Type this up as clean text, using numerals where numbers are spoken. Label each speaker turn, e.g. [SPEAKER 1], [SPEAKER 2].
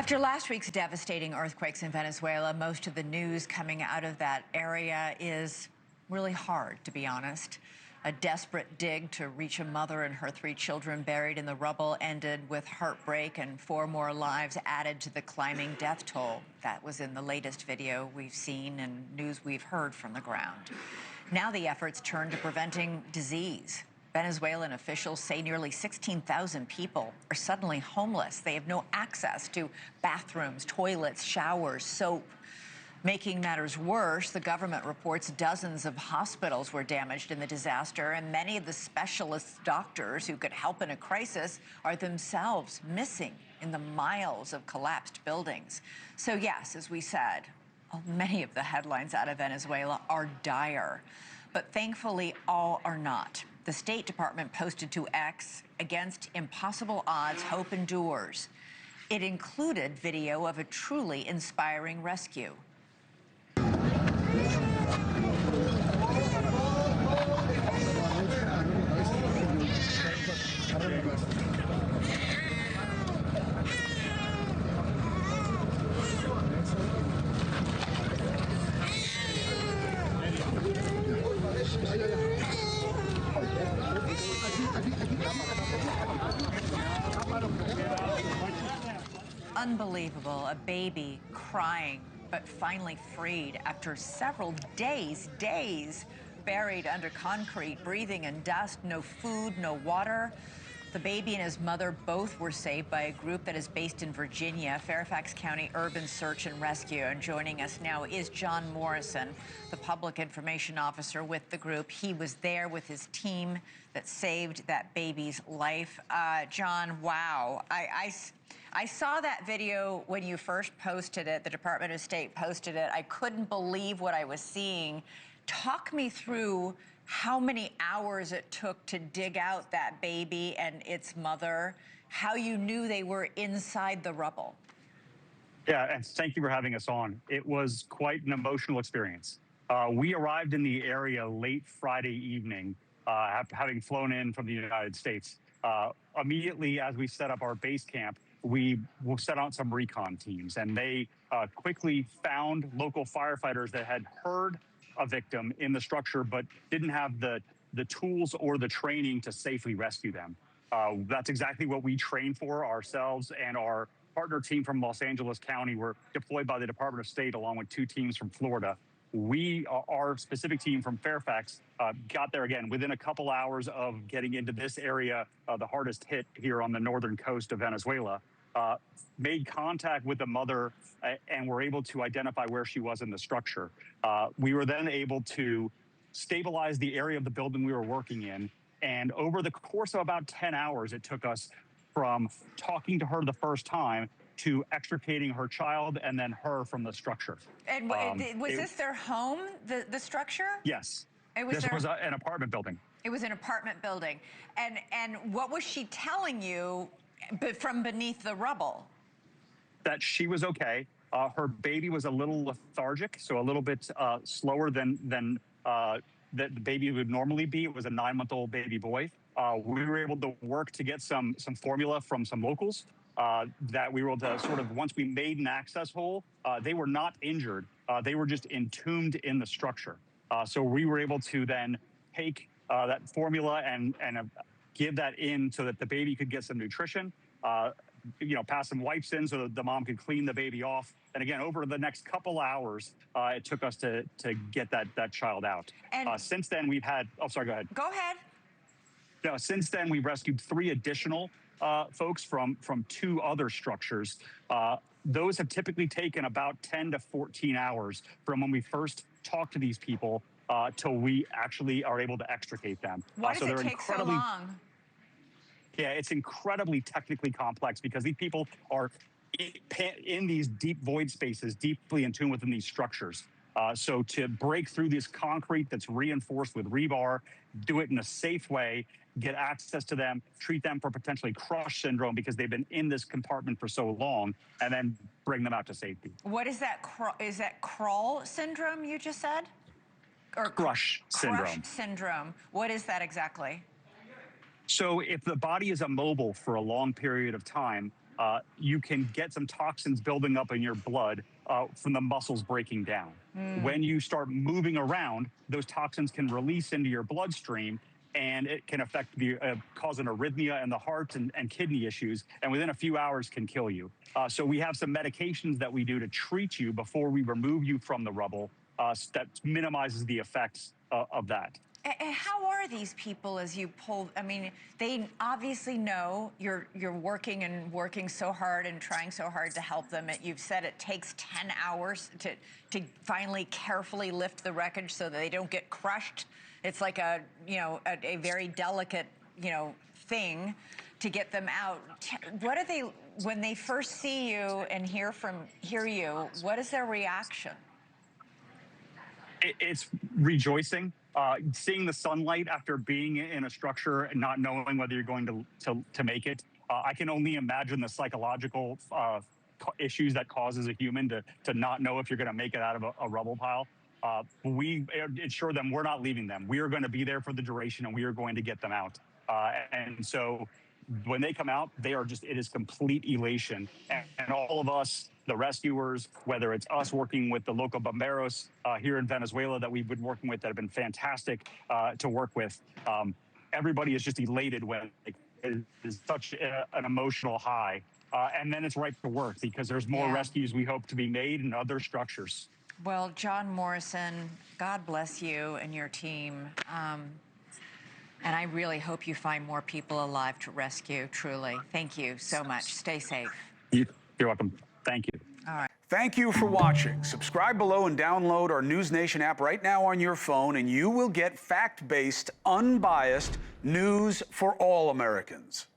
[SPEAKER 1] After last week's devastating earthquakes in Venezuela, most of the news coming out of that area is really hard, to be honest. A desperate dig to reach a mother and her 3 children buried in the rubble ended with heartbreak, and 4 more lives added to the climbing death toll. That was in the latest video we've seen and news we've heard from the ground. Now the efforts turn to preventing disease. Venezuelan officials say nearly 16,000 people are suddenly homeless. They have no access to bathrooms, toilets, showers, soap. Making matters worse, the government reports dozens of hospitals were damaged in the disaster, and many of the specialist doctors who could help in a crisis are themselves missing in the miles of collapsed buildings. So yes, as we said, many of the headlines out of Venezuela are dire, but thankfully all are not. The State Department posted to X, "Against impossible odds, hope endures." It included video of a truly inspiring rescue. Unbelievable, a baby crying, but finally freed after several days buried under concrete, breathing in dust, no food, no water. The baby and his mother both were saved by a group that is based in Virginia, Fairfax County Urban Search and Rescue. And joining us now is John Morrison, the public information officer with the group. He was there with his team that saved that baby's life. John, wow. I saw that video when you first posted it. The Department of State posted it. I couldn't believe what I was seeing. Talk me through how many hours it took to dig out that baby and its mother, how you knew they were inside the rubble.
[SPEAKER 2] Yeah, and thank you for having us on. It was quite an emotional experience. We arrived in the area late Friday evening, after having flown in from the United States. Immediately as we set up our base camp, we set out some recon teams, and they quickly found local firefighters that had heard a victim in the structure but didn't have the tools or the training to safely rescue them. That's exactly what we trained for ourselves, and our partner team from Los Angeles County were deployed by the Department of State along with 2 teams from Florida. Our specific team from Fairfax got there again within a couple hours of getting into this area, the hardest hit here on the northern coast of Venezuela. Made contact with the mother and were able to identify where she was in the structure. We were then able to stabilize the area of the building we were working in. And over the course of about 10 hours, it took us from talking to her the first time to extricating her child and then her from the structure.
[SPEAKER 1] And was this their home, the structure?
[SPEAKER 2] Yes.
[SPEAKER 1] This
[SPEAKER 2] was an apartment building.
[SPEAKER 1] It was an apartment building. And what was she telling you from beneath the rubble?
[SPEAKER 2] That she was okay. Her baby was a little lethargic, so a little bit slower than the baby would normally be. It was a 9-month-old baby boy. We were able to work to get some formula from some locals that we were able to sort of, once we made an access hole, they were not injured. They were just entombed in the structure. So we were able to then take that formula and give that in so that the baby could get some nutrition, pass some wipes in so that the mom could clean the baby off. And again, over the next couple hours, it took us to get that child out. And since then, we've had, oh, sorry, go ahead.
[SPEAKER 1] Go ahead.
[SPEAKER 2] No, since then, we've rescued 3 additional folks from 2 other structures. Those have typically taken about 10 to 14 hours from when we first talk to these people till we actually are able to extricate them.
[SPEAKER 1] Why does it take so long?
[SPEAKER 2] Yeah, it's incredibly technically complex because these people are in these deep void spaces, deeply in tune within these structures. So to break through this concrete that's reinforced with rebar, do it in a safe way, get access to them, treat them for potentially crush syndrome because they've been in this compartment for so long, and then bring them out to safety.
[SPEAKER 1] What is that? Is that crawl syndrome you just said? Or
[SPEAKER 2] crush syndrome.
[SPEAKER 1] Crush syndrome. What is that exactly?
[SPEAKER 2] So if the body is immobile for a long period of time, you can get some toxins building up in your blood from the muscles breaking down. When you start moving around, those toxins can release into your bloodstream, and it can affect cause an arrhythmia in the heart and kidney issues, and within a few hours can kill you. So we have some medications that we do to treat you before we remove you from the rubble that minimizes the effects of that.
[SPEAKER 1] How are these people as you pull? I mean, they obviously know you're working so hard and trying so hard to help them. You've said it takes 10 hours to finally carefully lift the wreckage so that they don't get crushed. It's like a very delicate thing to get them out. What are they when they first see you and hear you? What is their reaction?
[SPEAKER 2] It's rejoicing. Seeing the sunlight after being in a structure and not knowing whether you're going to make it. I can only imagine the psychological issues that causes a human to not know if you're going to make it out of a rubble pile. We assure them we're not leaving them. We are going to be there for the duration, and we are going to get them out. And so when they come out, it is complete elation. And all of us, the rescuers, whether it's us working with the local bomberos here in Venezuela that we've been working with that have been fantastic to work with, everybody is just elated when it is such an emotional high. And then it's right to work because there's more rescues we hope to be made in other structures.
[SPEAKER 1] Well, John Morrison, God bless you and your team. And I really hope you find more people alive to rescue, truly. Thank you so much. Stay safe.
[SPEAKER 2] You're welcome. Thank you.
[SPEAKER 1] All right.
[SPEAKER 3] Thank you for watching. Subscribe below and download our NewsNation app right now on your phone, and you will get fact-based, unbiased news for all Americans.